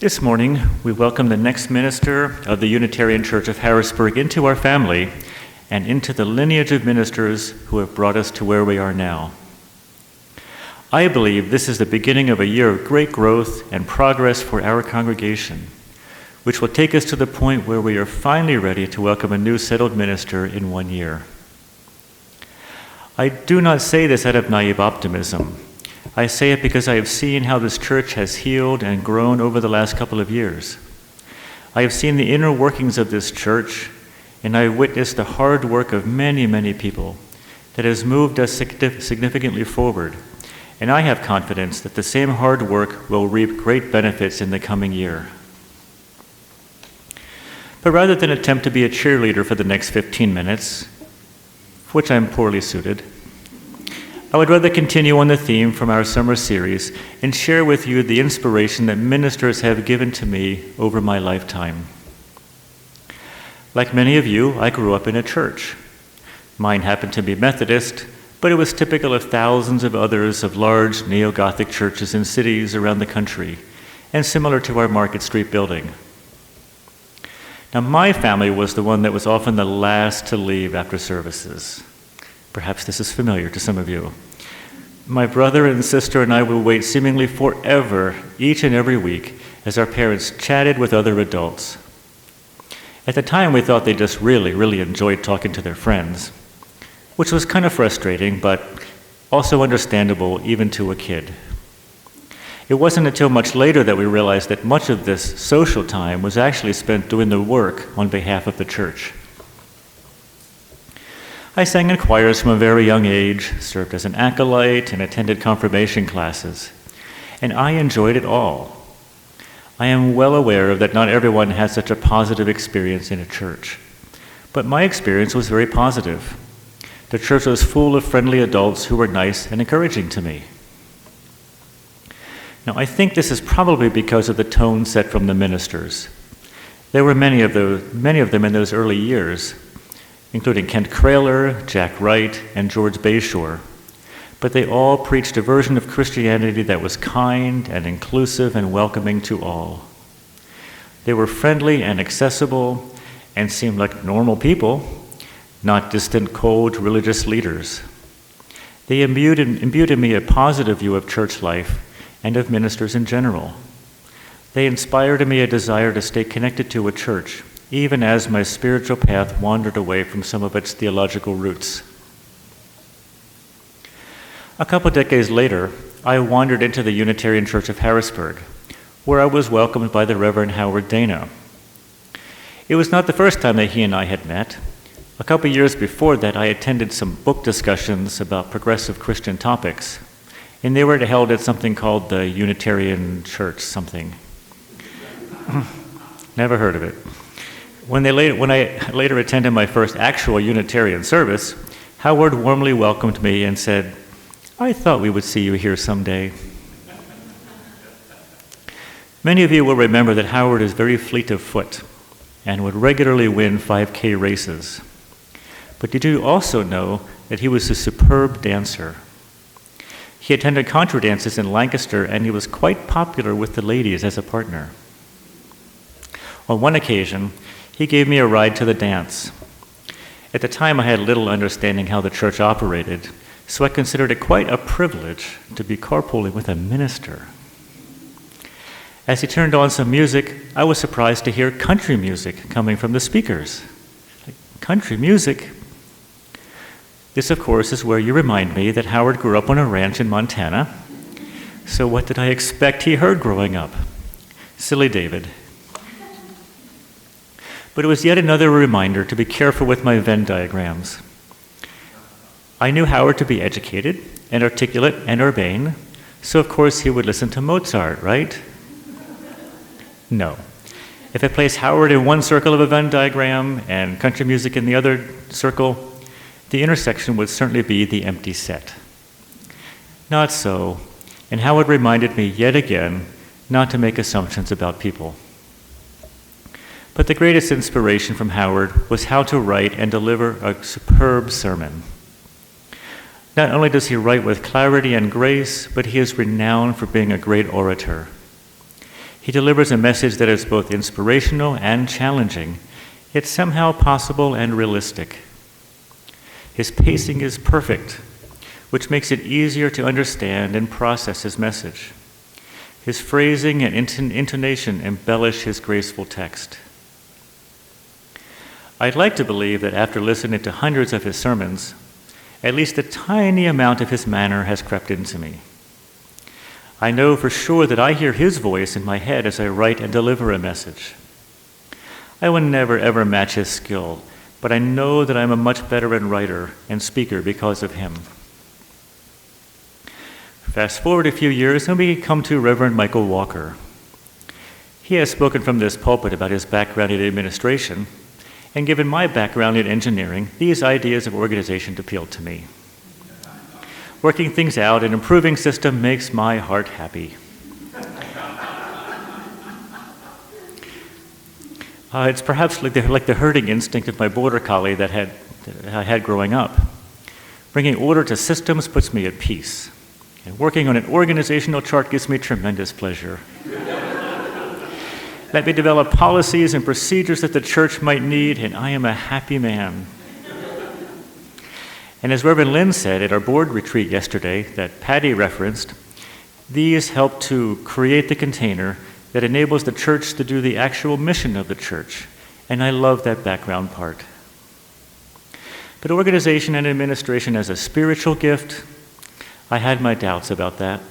This morning, we welcome the next minister of the Unitarian Church of Harrisburg into our family and into the lineage of ministers who have brought us to where we are now. I believe this is the beginning of a year of great growth and progress for our congregation, which will take us to the point where we are finally ready to welcome a new settled minister in 1 year. I do not say this out of naive optimism. I say it because I have seen how this church has healed and grown over the last couple of years. I have seen the inner workings of this church, and I have witnessed the hard work of many, many people that has moved us significantly forward. And I have confidence that the same hard work will reap great benefits in the coming year. But rather than attempt to be a cheerleader for the next 15 minutes, for which I am poorly suited, I would rather continue on the theme from our summer series and share with you the inspiration that ministers have given to me over my lifetime. Like many of you, I grew up in a church. Mine happened to be Methodist, but it was typical of thousands of others of large neo-Gothic churches in cities around the country, and similar to our Market Street building. Now, my family was the one that was often the last to leave after services. Perhaps this is familiar to some of you. My brother and sister and I would wait seemingly forever each and every week as our parents chatted with other adults. At the time, we thought they just really enjoyed talking to their friends, which was kind of frustrating, but also understandable even to a kid. It wasn't until much later that we realized that much of this social time was actually spent doing the work on behalf of the church. I sang in choirs from a very young age, served as an acolyte, and attended confirmation classes. And I enjoyed it all. I am well aware that not everyone has such a positive experience in a church. But my experience was very positive. The church was full of friendly adults who were nice and encouraging to me. Now, I think this is probably because of the tone set from the ministers. There were many of them in those early years, including Kent Kraler, Jack Wright, and George Bayshore. But they all preached a version of Christianity that was kind and inclusive and welcoming to all. They were friendly and accessible and seemed like normal people, not distant, cold religious leaders. They imbued in me a positive view of church life and of ministers in general. They inspired in me a desire to stay connected to a church, even as my spiritual path wandered away from some of its theological roots. A couple decades later, I wandered into the Unitarian Church of Harrisburg, where I was welcomed by the Reverend Howard Dana. It was not the first time that he and I had met. A couple years before that, I attended some book discussions about progressive Christian topics, and they were held at something called the Unitarian Church something. Never heard of it. When I later attended my first actual Unitarian service, Howard warmly welcomed me and said, "I thought we would see you here someday." Many of you will remember that Howard is very fleet of foot and would regularly win 5K races. But did you also know that he was a superb dancer? He attended contra dances in Lancaster, and he was quite popular with the ladies as a partner. On one occasion, he gave me a ride to the dance. At the time, I had little understanding how the church operated, so I considered it quite a privilege to be carpooling with a minister. As he turned on some music, I was surprised to hear country music coming from the speakers. Country music? This, of course, is where you remind me that Howard grew up on a ranch in Montana. So what did I expect he heard growing up? Silly David. But it was yet another reminder to be careful with my Venn diagrams. I knew Howard to be educated and articulate and urbane, so of course he would listen to Mozart, right? No. If I place Howard in one circle of a Venn diagram and country music in the other circle, the intersection would certainly be the empty set. Not so, and Howard reminded me yet again not to make assumptions about people. But the greatest inspiration from Howard was how to write and deliver a superb sermon. Not only does he write with clarity and grace, but he is renowned for being a great orator. He delivers a message that is both inspirational and challenging, yet somehow possible and realistic. His pacing is perfect, which makes it easier to understand and process his message. His phrasing and intonation embellish his graceful text. I'd like to believe that after listening to hundreds of his sermons, at least a tiny amount of his manner has crept into me. I know for sure that I hear his voice in my head as I write and deliver a message. I will never ever match his skill, but I know that I'm a much better writer and speaker because of him. Fast forward a few years and we come to Reverend Michael Walker. He has spoken from this pulpit about his background in administration, and given my background in engineering, these ideas of organization appealed to me. Working things out and improving system makes my heart happy. It's perhaps like the herding instinct of my border collie that I had growing up. Bringing order to systems puts me at peace, and working on an organizational chart gives me tremendous pleasure. Let me develop policies and procedures that the church might need, and I am a happy man. And as Reverend Lyn said at our board retreat yesterday that Patty referenced, these help to create the container that enables the church to do the actual mission of the church, and I love that background part. But organization and administration as a spiritual gift, I had my doubts about that.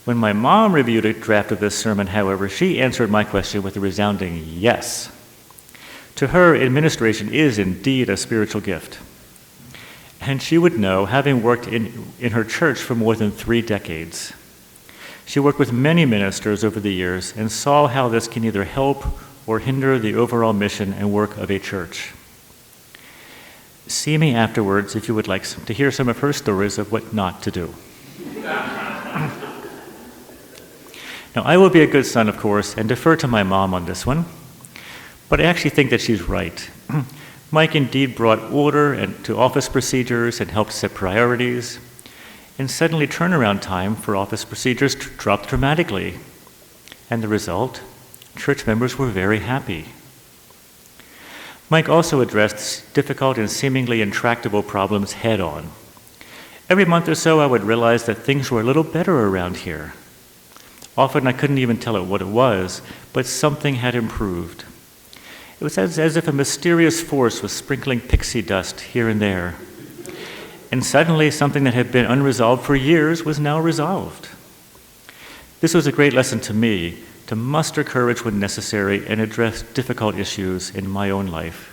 When my mom reviewed a draft of this sermon, however, she answered my question with a resounding yes. To her, administration is indeed a spiritual gift. And she would know, having worked in her church for more than 3 decades. She worked with many ministers over the years and saw how this can either help or hinder the overall mission and work of a church. See me afterwards if you would like to hear some of her stories of what not to do. Now, I will be a good son, of course, and defer to my mom on this one, but I actually think that she's right. Mike indeed brought order to office procedures and helped set priorities, and suddenly turnaround time for office procedures dropped dramatically. And the result? Church members were very happy. Mike also addressed difficult and seemingly intractable problems head on. Every month or so, I would realize that things were a little better around here. Often I couldn't even tell it what it was, but something had improved. It was as if a mysterious force was sprinkling pixie dust here and there. And suddenly something that had been unresolved for years was now resolved. This was a great lesson to me, to muster courage when necessary and address difficult issues in my own life.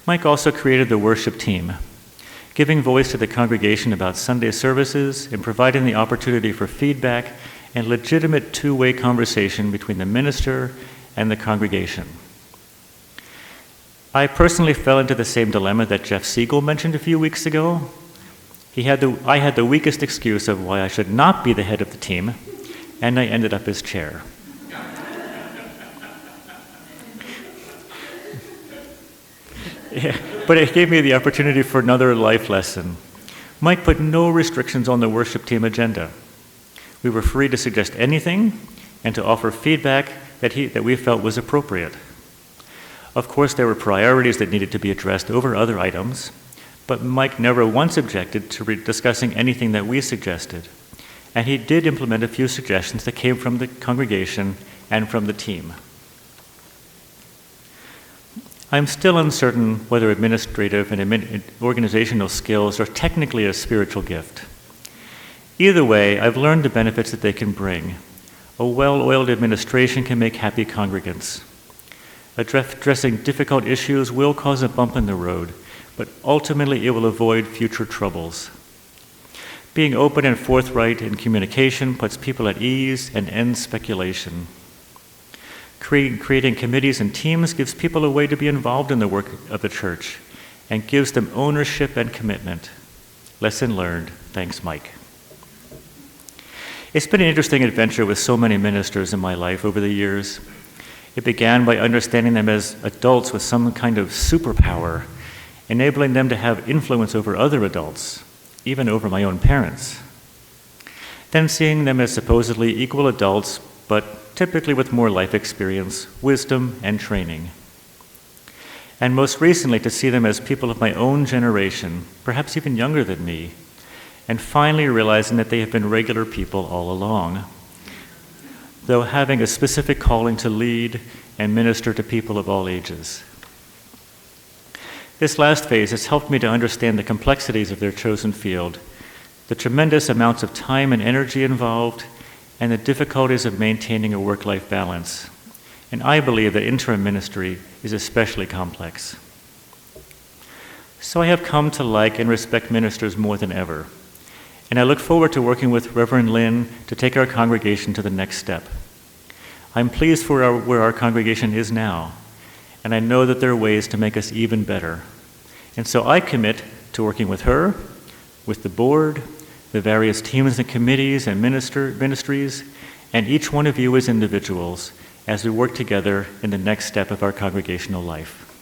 Mike also created the worship team, giving voice to the congregation about Sunday services and providing the opportunity for feedback and legitimate two-way conversation between the minister and the congregation. I personally fell into the same dilemma that Jeff Siegel mentioned a few weeks ago. I had the weakest excuse of why I should not be the head of the team, and I ended up as chair. Yeah, but it gave me the opportunity for another life lesson. Mike put no restrictions on the worship team agenda. We were free to suggest anything and to offer feedback that we felt was appropriate. Of course, there were priorities that needed to be addressed over other items, but Mike never once objected to discussing anything that we suggested. And he did implement a few suggestions that came from the congregation and from the team. I'm still uncertain whether administrative and organizational skills are technically a spiritual gift. Either way, I've learned the benefits that they can bring. A well-oiled administration can make happy congregants. Addressing difficult issues will cause a bump in the road, but ultimately it will avoid future troubles. Being open and forthright in communication puts people at ease and ends speculation. Creating committees and teams gives people a way to be involved in the work of the church and gives them ownership and commitment. Lesson learned. Thanks, Mike. It's been an interesting adventure with so many ministers in my life over the years. It began by understanding them as adults with some kind of superpower, enabling them to have influence over other adults, even over my own parents. then seeing them as supposedly equal adults, but typically with more life experience, wisdom, and training. And most recently, to see them as people of my own generation, perhaps even younger than me, and finally realizing that they have been regular people all along, though having a specific calling to lead and minister to people of all ages. This last phase has helped me to understand the complexities of their chosen field, the tremendous amounts of time and energy involved, and the difficulties of maintaining a work-life balance. And I believe that interim ministry is especially complex. So I have come to like and respect ministers more than ever. And I look forward to working with Reverend Lyn to take our congregation to the next step. I'm pleased for where our congregation is now, and I know that there are ways to make us even better. And so I commit to working with her, with the board, the various teams and committees and ministries, and each one of you as individuals as we work together in the next step of our congregational life.